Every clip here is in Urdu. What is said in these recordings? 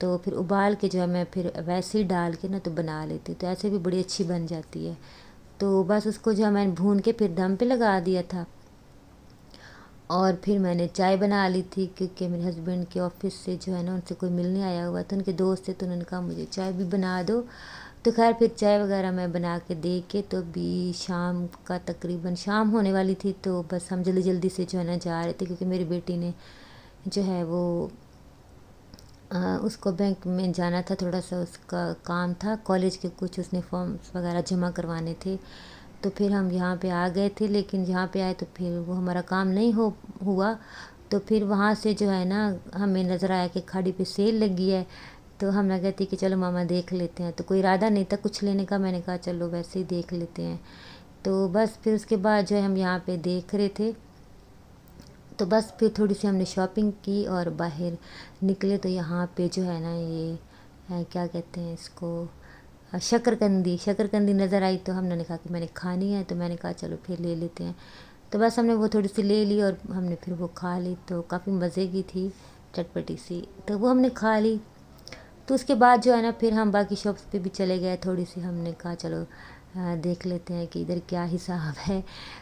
تو پھر ابال کے جو ہے میں پھر ویسے ہی ڈال کے نا تو بنا لیتی، تو ایسے بھی بڑی اچھی بن جاتی ہے۔ تو بس اس کو جو ہے میں نے بھون کے پھر دم پہ لگا دیا تھا، اور پھر میں نے چائے بنا لی تھی، کیونکہ میرے ہسبینڈ کے آفس سے جو ہے نا ان سے کوئی ملنے آیا ہوا تھا، ان کے دوست تھے، تو انہوں نے کہا مجھے چائے بھی بنا دو۔ تو خیر پھر چائے وغیرہ میں بنا کے دے کے، تو ابھی شام کا تقریباً شام ہونے والی تھی، تو بس ہم جلدی جلدی سے جو ہے نا جا رہے تھے، کیونکہ میری بیٹی نے جو ہے وہ اس کو بینک میں جانا تھا، تھوڑا سا اس کا کام تھا کالج کے، کچھ اس نے فارمس وغیرہ جمع کروانے تھے۔ تو پھر ہم یہاں پہ آ گئے تھے، لیکن یہاں پہ آئے تو پھر وہ ہمارا کام نہیں ہوا۔ تو پھر وہاں سے جو ہے نا ہمیں نظر آیا کہ کھاڑی پہ سیل لگی ہے، تو ہم نے کہتی کہ چلو ماما دیکھ لیتے ہیں، تو کوئی ارادہ نہیں تھا کچھ لینے کا، میں نے کہا چلو ویسے ہی دیکھ لیتے ہیں۔ تو بس پھر اس کے بعد جو ہے ہم یہاں پہ دیکھ رہے تھے، تو بس پھر تھوڑی سی ہم نے شاپنگ کی اور باہر نکلے، تو یہاں پہ جو ہے نا یہ کیا کہتے ہیں اس کو، شکر کندی نظر آئی، تو ہم نے کہا کہ میں نے کھانی ہے، تو میں نے کہا چلو پھر لے لیتے ہیں۔ تو بس ہم نے وہ تھوڑی سی لے لی اور ہم نے پھر وہ کھا لی، تو کافی مزے کی تھی، چٹپٹی سی، تو وہ ہم نے کھا لی۔ تو اس کے بعد جو ہے نا پھر ہم باقی شاپس پہ بھی چلے گئے، تھوڑی سی ہم نے کہا چلو دیکھ لیتے ہیں کہ ادھر کیا حساب ہے۔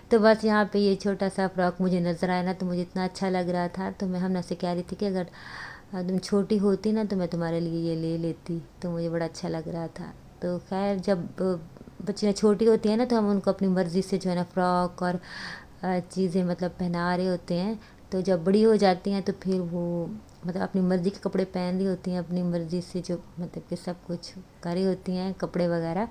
تو بس یہاں پہ یہ چھوٹا سا فراک مجھے نظر آیا نا، تو مجھے اتنا اچھا لگ رہا تھا، تو میں ہم سے کہہ رہی تھی کہ اگر تم چھوٹی ہوتی نا تو میں تمہارے لیے یہ لے لیتی، تو مجھے بڑا اچھا لگ رہا تھا۔ تو خیر جب بچیاں چھوٹی ہوتی ہیں نا، تو ہم ان کو اپنی مرضی سے جو ہے نا فراک اور چیزیں مطلب پہنا رہے ہوتے ہیں، تو جب بڑی ہو جاتی ہیں تو پھر وہ مطلب اپنی مرضی کے کپڑے پہن رہی ہوتی ہیں، اپنی مرضی سے جو مطلب کہ سب کچھ کر رہی ہوتی ہیں کپڑے وغیرہ،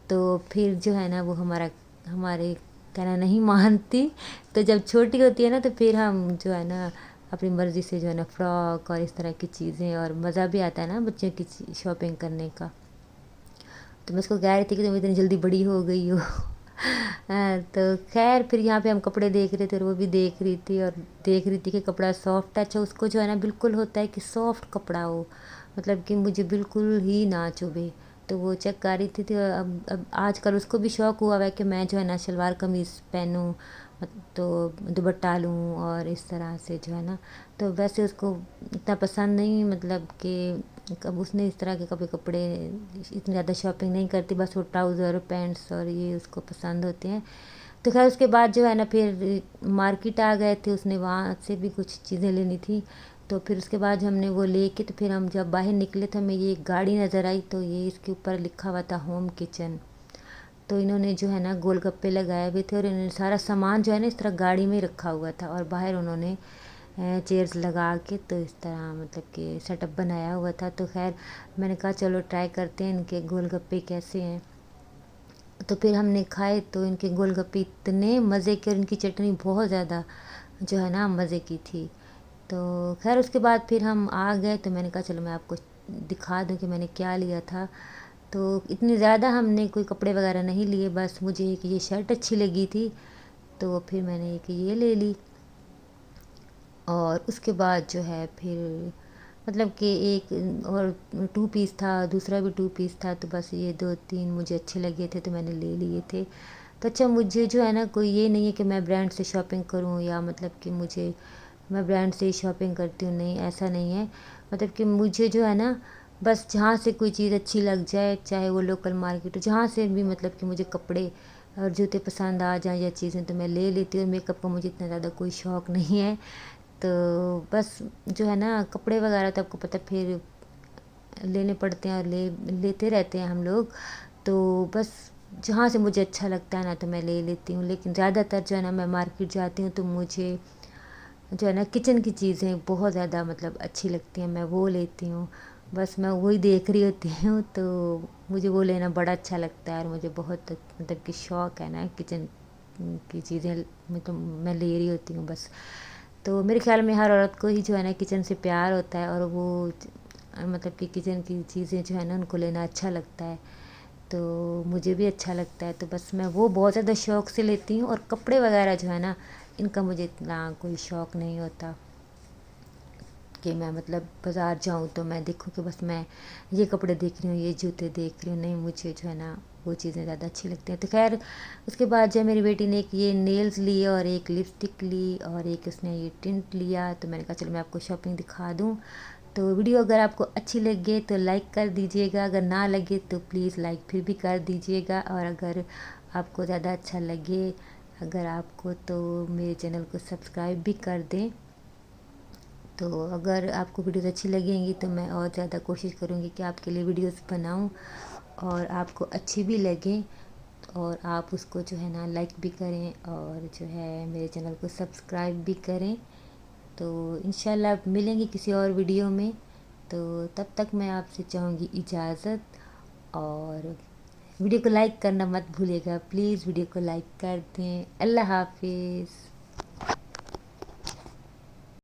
تو پھر جو ہے نا وہ ہمارے کہنا نہیں مانتی۔ تو جب چھوٹی ہوتی ہے نا تو پھر ہم جو ہے نا اپنی مرضی سے جو ہے نا فراک اور اس طرح کی چیزیں، اور مزہ بھی آتا ہے نا بچوں کی شاپنگ کرنے کا۔ تو میں اس کو کہہ رہی تھی کہ تم اتنی جلدی بڑی ہو گئی ہو۔ تو خیر پھر یہاں پہ ہم کپڑے دیکھ رہے تھے، اور وہ بھی دیکھ رہی تھی اور دیکھ رہی تھی کہ کپڑا سافٹ ہے، اچھا اس کو جو ہے نا بالکل ہوتا ہے کہ سافٹ کپڑا ہو، مطلب کہ مجھے بالکل ہی نہ چبھے، تو وہ چیک کر رہی تھی۔ اب آج کل اس کو بھی شوق ہوا ہے کہ میں جو ہے نا شلوار قمیض پہنوں، تو دوپٹہ لوں، اور اس طرح سے جو ہے نا، تو ویسے اس کو اتنا پسند نہیں، مطلب کہ اب اس نے اس طرح کے کپڑے اتنی زیادہ شاپنگ نہیں کرتی، بس وہ ٹراؤزر پینٹس اور یہ اس کو پسند ہوتے ہیں۔ تو خیر اس کے بعد جو ہے نا پھر مارکیٹ آ گئے تھے، اس نے وہاں سے بھی کچھ چیزیں لینی تھی، تو پھر اس کے بعد ہم نے وہ لے کے، تو پھر ہم جب باہر نکلے تو ہمیں یہ گاڑی نظر آئی، تو یہ اس کے اوپر لکھا ہوا تھا ہوم کچن، تو انہوں نے جو ہے نا گول گپے لگائے ہوئے تھے، اور انہوں نے سارا سامان جو ہے نا اس طرح گاڑی میں رکھا ہوا تھا، اور باہر انہوں نے چیئرز لگا کے تو اس طرح مطلب کہ سیٹ اپ بنایا ہوا تھا۔ تو خیر میں نے کہا چلو ٹرائی کرتے ہیں ان کے گول گپے کیسے ہیں، تو پھر ہم نے کھائے، تو ان کے گول گپے اتنے مزے کے، اور ان کی چٹنی بہت زیادہ جو ہے نا مزے کی تھی۔ تو خیر اس کے بعد پھر ہم آ گئے، تو میں نے کہا چلو میں آپ کو دکھا دوں کہ میں نے کیا لیا تھا۔ تو اتنی زیادہ ہم نے کوئی کپڑے وغیرہ نہیں لیے، بس مجھے ایک یہ شرٹ اچھی لگی تھی، تو پھر میں نے ایک یہ لے لی، اور اس کے بعد جو ہے پھر مطلب کہ ایک اور 2 پیس تھا، دوسرا بھی 2 پیس تھا، تو بس یہ 2 3 مجھے اچھے لگے تھے، تو میں نے لے لیے تھے۔ تو اچھا مجھے جو ہے نا کوئی یہ نہیں ہے کہ میں برانڈ سے شاپنگ کروں، یا مطلب کہ میں برانڈ سے ہی شاپنگ کرتی ہوں، نہیں ایسا نہیں ہے، مطلب کہ مجھے جو ہے نا بس جہاں سے کوئی چیز اچھی لگ جائے، چاہے وہ لوکل مارکیٹ ہو، جہاں سے بھی مطلب کہ مجھے کپڑے اور جوتے پسند آ جائیں یا چیزیں، تو میں لے لیتی ہوں، اور میک اپ کا مجھے اتنا زیادہ کوئی شوق نہیں ہے، تو بس جو ہے نا کپڑے وغیرہ تو آپ کو پتہ پھر لینے پڑتے ہیں، اور لیتے رہتے ہیں ہم لوگ، تو بس جہاں سے مجھے اچھا لگتا ہے نا تو میں لے لیتی ہوں، لیکن زیادہ تر جو ہے نا میں مارکیٹ جاتی ہوں تو مجھے جو ہے نا کچن کی چیزیں بہت زیادہ مطلب اچھی لگتی ہیں، میں وہ لیتی ہوں، بس میں وہی دیکھ رہی ہوتی ہوں، تو مجھے وہ لینا بڑا اچھا لگتا ہے، اور مجھے بہت مطلب کہ شوق ہے نا کچن کی چیزیں، مطلب میں لے رہی ہوتی ہوں بس۔ تو میرے خیال میں ہر عورت کو ہی جو ہے نا کچن سے پیار ہوتا ہے، اور وہ مطلب کہ کچن کی چیزیں جو ہے نا ان کو لینا اچھا لگتا ہے، تو مجھے بھی اچھا لگتا ہے، تو بس میں وہ بہت زیادہ شوق سے لیتی ہوں، اور کپڑے وغیرہ جو ہے نا ان کا مجھے اتنا کوئی شوق نہیں ہوتا کہ میں مطلب بازار جاؤں تو میں دیکھوں کہ بس میں یہ کپڑے دیکھ رہی ہوں، یہ جوتے دیکھ رہی ہوں، نہیں، مجھے جو ہے نا وہ چیزیں زیادہ اچھی لگتی ہیں۔ تو خیر اس کے بعد جو ہے میری بیٹی نے ایک یہ نیلز لی، اور ایک لپسٹک لی، اور ایک اس نے یہ ٹنٹ لیا، تو میں نے کہا چلو میں آپ کو شاپنگ دکھا دوں، تو ویڈیو اگر آپ کو اچھی لگے تو لائک کر دیجیے گا، اگر نہ لگے تو پلیز لائک پھر بھی کر دیجیے گا، اور اگر آپ کو زیادہ اچھا لگے اگر آپ کو تو میرے چینل کو سبسکرائب بھی کر دیں۔ تو اگر آپ کو ویڈیوز اچھی لگیں گی تو میں اور زیادہ کوشش کروں گی کہ آپ کے لیے ویڈیوز بناؤں اور آپ کو اچھی بھی لگیں، اور آپ اس کو جو ہے نا لائک بھی کریں اور جو ہے میرے چینل کو سبسکرائب بھی کریں۔ تو انشاءاللہ اب ملیں گے کسی اور ویڈیو میں، تو تب تک میں آپ سے چاہوں گی اجازت، اور ویڈیو کو لائک کرنا مت بھولے گا، پلیز ویڈیو کو لائک کر دیں۔ اللہ حافظ۔